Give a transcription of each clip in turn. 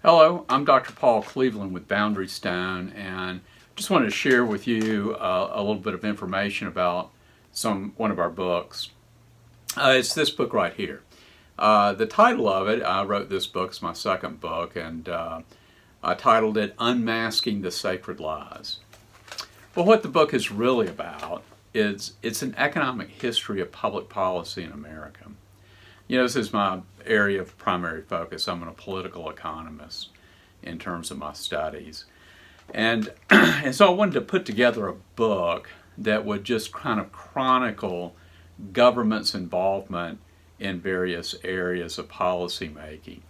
Hello, I'm Dr. Paul Cleveland with Boundary Stone, and just wanted to share with you a little bit of information about one of our books. It's this book right here. The title of it, I wrote this book, it's my second book, and I titled it Unmasking the Sacred Lies. Well, what the book is really about is it's an economic history of public policy in America. You know, this is my area of primary focus. I'm a political economist in terms of my studies. And so I wanted to put together a book that would just kind of chronicle government's involvement in various areas of policy making.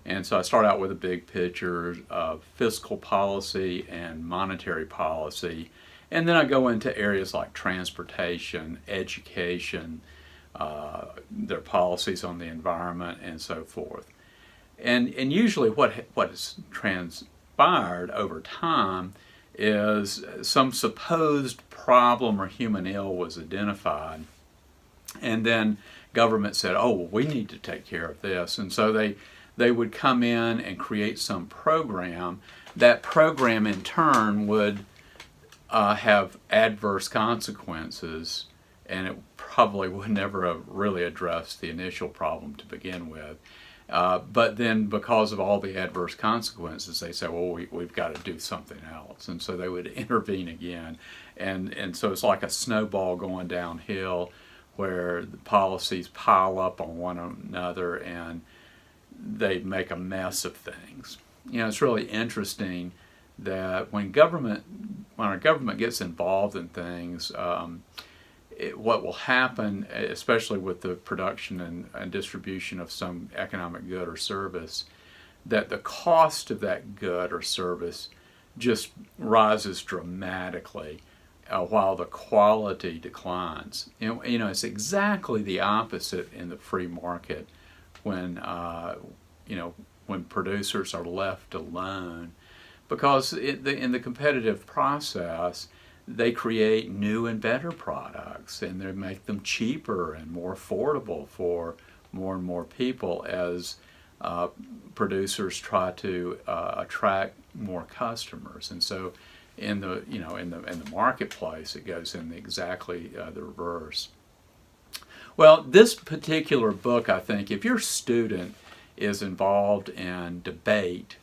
And so I start out with a big picture of fiscal policy and monetary policy. And then I go into areas like transportation, education, their policies on the environment, and so forth. And usually what has transpired over time is some supposed problem or human ill was identified, and then government said, oh, well, we need to take care of this. And so they would come in and create some program. That program in turn would have adverse consequences, and it probably would never have really addressed the initial problem to begin with. But then because of all the adverse consequences, they say, well, we've got to do something else. And so they would intervene again. And so it's like a snowball going downhill where the policies pile up on one another and they make a mess of things. You know, it's really interesting that when our government gets involved in things, what will happen, especially with the production and distribution of some economic good or service, that the cost of that good or service just rises dramatically while the quality declines. You know, it's exactly the opposite in the free market when when producers are left alone, because in the competitive process, they create new and better products, and they make them cheaper and more affordable for more and more people as producers try to attract more customers. And so, in the marketplace, it goes in exactly the reverse. Well, this particular book, I think, if your student is involved in debate,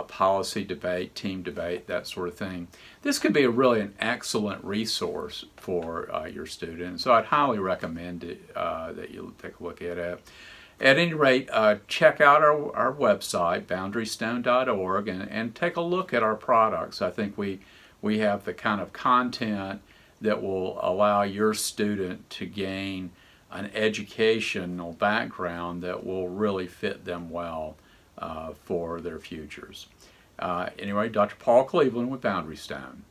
policy debate, team debate, that sort of thing, this could be really an excellent resource for your students. So I'd highly recommend it, that you take a look at it. At any rate, check out our website, boundarystone.org, and take a look at our products. I think we have the kind of content that will allow your student to gain an educational background that will really fit them well for their futures. Anyway, Dr. Paul Cleveland with Boundary Stone.